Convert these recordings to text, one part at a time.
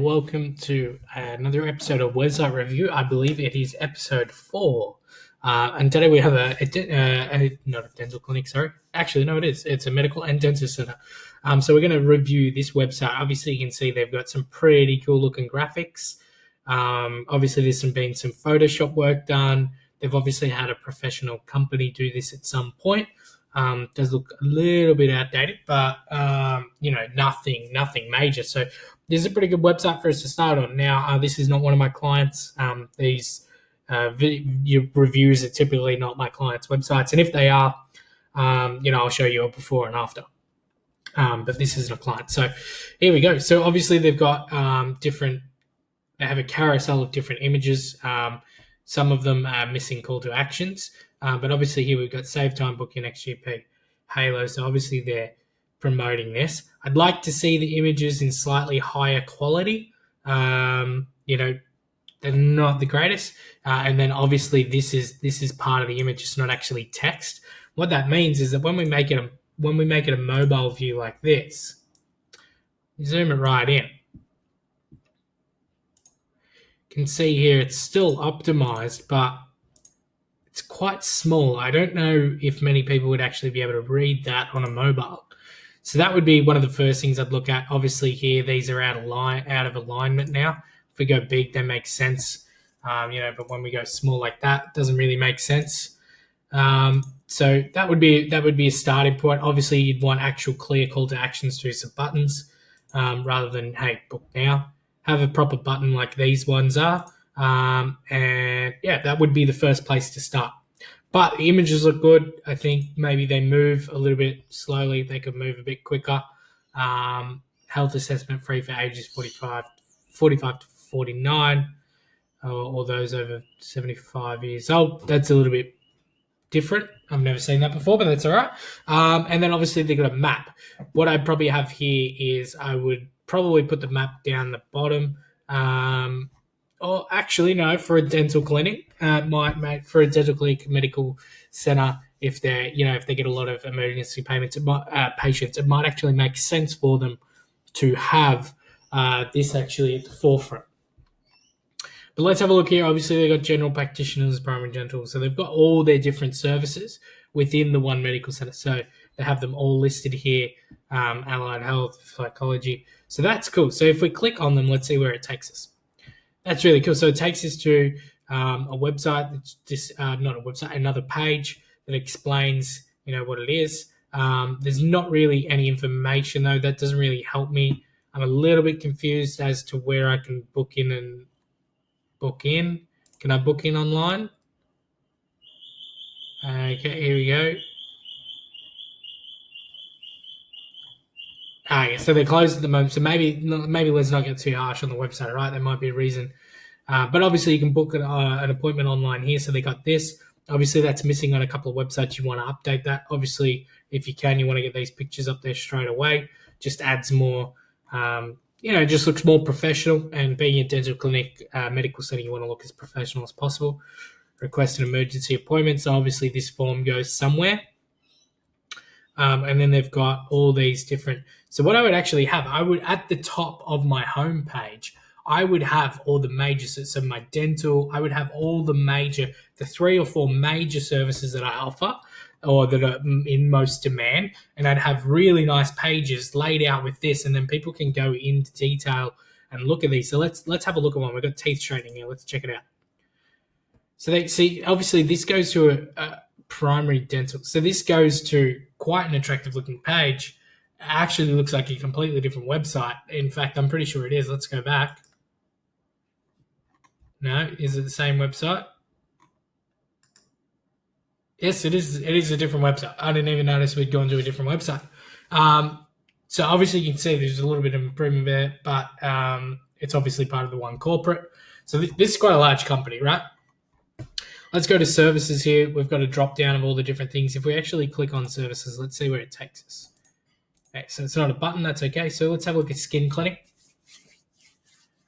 welcome to another episode of Website Review. I believe it is episode 4. And today we have not a dental clinic, sorry. Actually, no, it is. It's a medical and dental center. So we're going to review this website. Obviously, you can see they've got some pretty cool looking graphics. Obviously, there's been some Photoshop work done. They've obviously had a professional company do this at some point. Does look a little bit outdated, but nothing major. So this is a pretty good website for us to start on. Now, this is not one of my clients. These reviews are typically not my clients' websites, and if they are, I'll show you a before and after. But this isn't a client. So here we go. So obviously they've got they have a carousel of different images. Some of them are missing call to actions. But obviously here we've got Save Time, Book Your Next GP, Halo. So obviously they're promoting this. I'd like to see the images in slightly higher quality. They're not the greatest. And then obviously this is part of the image. It's not actually text. What that means is that when we make it a mobile view like this, zoom it right in. You can see here it's still optimized, but it's quite small. I don't know if many people would actually be able to read that on a mobile. So that would be one of the first things I'd look at. Obviously here, these are out of alignment now. If we go big, they make sense. But when we go small like that, it doesn't really make sense. So that would be a starting point. Obviously, you'd want actual clear call to actions through some buttons, rather than, hey, book now. Have a proper button like these ones are. That would be the first place to start. But the images look good. I think maybe they move a little bit slowly. They could move a bit quicker. Health assessment free for ages 45 to 49, or those over 75 years old. That's a little bit different. I've never seen that before, but that's all right. And then obviously they've got a map. What I'd probably have here is I would probably put the map down the bottom. Or actually, no, for a dental clinic, for a dental clinic medical center, if they get a lot of emergency patients, it might actually make sense for them to have this actually at the forefront. But let's have a look here. Obviously, they've got general practitioners, primary dental, so they've got all their different services within the one medical center. So they have them all listed here: allied health, psychology. So that's cool. So if we click on them, let's see where it takes us. That's really cool. So it takes us to a website. That's just not a website, another page that explains, what it is. There's not really any information though. That doesn't really help me. I'm a little bit confused as to where I can book in. Can I book in online? Okay, here we go. So they're closed at the moment. So maybe let's not get too harsh on the website, right? There might be a reason. But obviously you can book an appointment online here. So they got this. Obviously that's missing on a couple of websites. You want to update that. Obviously, if you can, you want to get these pictures up there straight away. Just adds more, just looks more professional. And being a dental clinic, medical center, you want to look as professional as possible. Request an emergency appointment. So obviously this form goes somewhere. And then they've got all these different. So what I would actually have, at the top of my homepage, I would have all the major. So my dental, I would have all the 3 or 4 major services that I offer, or that are in most demand, and I'd have really nice pages laid out with this, and then people can go into detail and look at these. So let's have a look at one. We've got teeth straightening here. Let's check it out. So they see, obviously this goes to a primary dental. So this goes to quite an attractive looking page. It actually looks like a completely different website. In fact, I'm pretty sure it is. Let's go back. No, is it the same website? Yes, it is. It is a different website. I didn't even notice we'd gone to a different website. So obviously you can see there's a little bit of improvement there, but it's obviously part of the one corporate. So this is quite a large company, right? Let's go to services here. We've got a drop down of all the different things. If we actually click on services, let's see where it takes us. Okay, so it's not a button. That's okay. So let's have a look at Skin Clinic.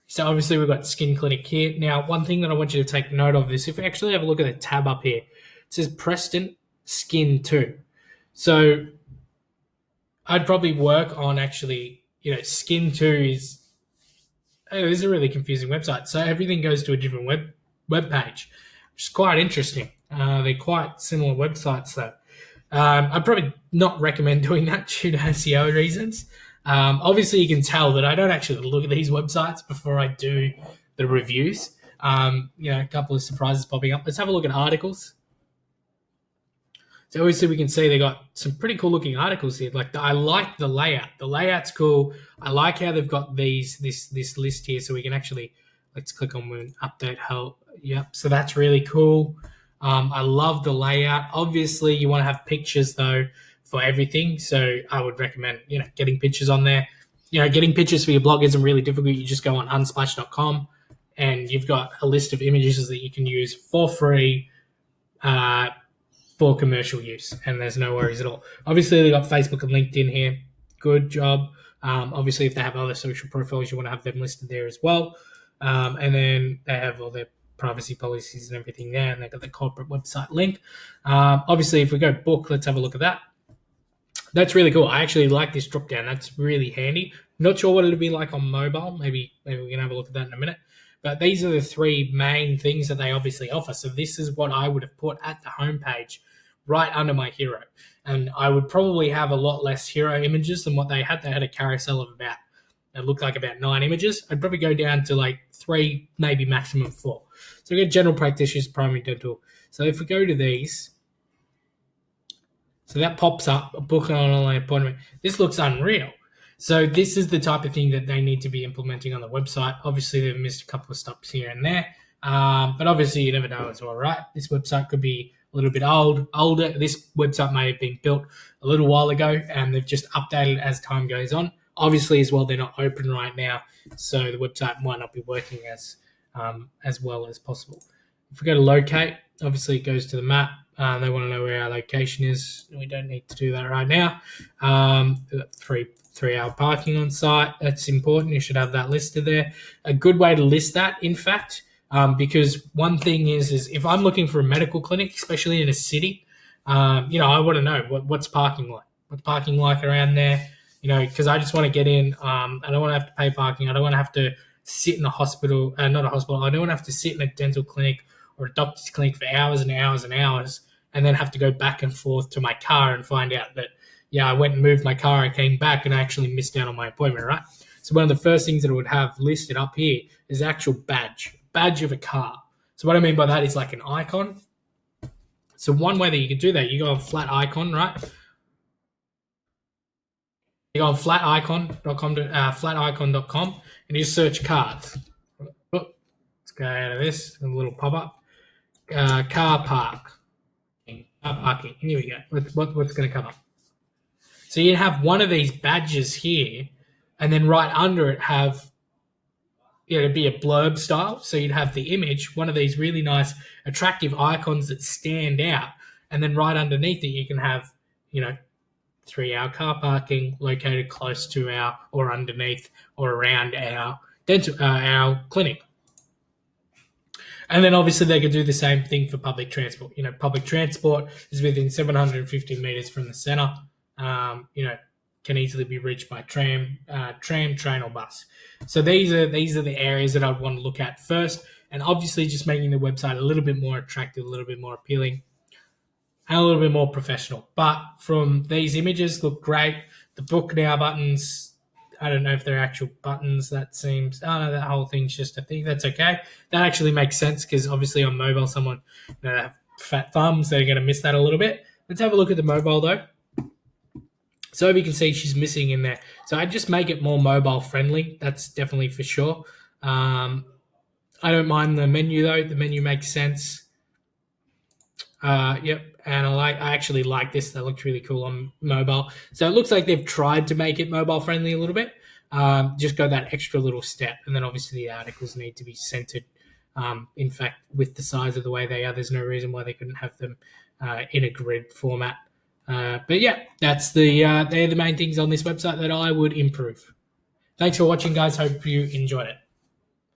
So obviously we've got Skin Clinic here. Now, one thing that I want you to take note of is if we actually have a look at the tab up here, it says Preston Skin 2. So I'd probably work on actually, Skin 2 is oh, this is a really confusing website. So everything goes to a different web page, which is quite interesting. They're quite similar websites, though. I'd probably not recommend doing that due to SEO reasons. Obviously, you can tell that I don't actually look at these websites before I do the reviews. A couple of surprises popping up. Let's have a look at articles. So obviously we can see they got some pretty cool looking articles here. I like the layout. The layout's cool. I like how they've got this list here, so we can actually let's click on update help. Yep. So that's really cool. I love the layout. Obviously, you want to have pictures though for everything. So I would recommend getting pictures on there. Getting pictures for your blog isn't really difficult. You just go on unsplash.com and you've got a list of images that you can use for free. For commercial use, and there's no worries at all. Obviously, they got Facebook and LinkedIn here. Good job. Obviously, if they have other social profiles, you want to have them listed there as well. And then they have all their privacy policies and everything there, and they've got the corporate website link. Obviously, if we go book, let's have a look at that. That's really cool. I actually like this drop down. That's really handy. Not sure what it'll be like on mobile. Maybe we can have a look at that in a minute. But these are the three main things that they obviously offer. So this is what I would have put at the homepage right under my hero. And I would probably have a lot less hero images than what they had. They had a carousel of it looked like about 9 images. I'd probably go down to like 3, maybe maximum 4. So we get general practitioners, primary dental. So if we go to these, so that pops up, a book an online appointment. This looks unreal. So this is the type of thing that they need to be implementing on the website. Obviously, they've missed a couple of steps here and there. But obviously, you never know as well, right? This website could be a little bit older. This website may have been built a little while ago, and they've just updated as time goes on. Obviously, as well, they're not open right now, so the website might not be working as well as possible. If we go to locate, obviously it goes to the map. They want to know where our location is. We don't need to do that right now. We've got 3-hour parking on site. That's important. You should have that listed there. A good way to list that, in fact, because one thing is if I'm looking for a medical clinic, especially in a city, I want to know what's parking like. What's parking like around there? Because I just want to get in. I don't want to have to pay parking. I don't want to have to sit in a hospital, not a hospital. I don't want to have to sit in a dental clinic or a doctor's clinic for hours and hours and hours, and then have to go back and forth to my car and find out that, I went and moved my car, I came back, and I actually missed out on my appointment, right? So one of the first things that it would have listed up here is the actual badge of a car. So what I mean by that is like an icon. So one way that you can do that, you go on flat icon, right? You go on flaticon.com, and you search cars. Let's go out of this, a little pop-up. Car parking. Here we go. What's going to come up? So you have one of these badges here, and then right under it have, it'd be a blurb style. So you'd have the image, one of these really nice, attractive icons that stand out, and then right underneath it you can have, 3-hour car parking located close to our, or underneath, or around our our clinic. And then obviously they could do the same thing for public transport. Public transport is within 750 meters from the center. Can easily be reached by tram, train, or bus. So these are the areas that I'd want to look at first, and obviously just making the website a little bit more attractive, a little bit more appealing, and a little bit more professional. But from these images, look great. The book now buttons, I don't know if they're actual buttons. That seems, no, that whole thing's just a thing. That's okay. That actually makes sense because obviously on mobile, someone have fat thumbs, they're going to miss that a little bit. Let's have a look at the mobile though. So you can see she's missing in there. So I just make it more mobile friendly. That's definitely for sure. I don't mind the menu though. The menu makes sense. Yep. And I actually like this. That looks really cool on mobile. So it looks like they've tried to make it mobile friendly a little bit. Just go that extra little step. And then obviously the articles need to be centered. In fact, with the size of the way they are, there's no reason why they couldn't have them in a grid format. But yeah, that's they're the main things on this website that I would improve. Thanks for watching, guys. Hope you enjoyed it.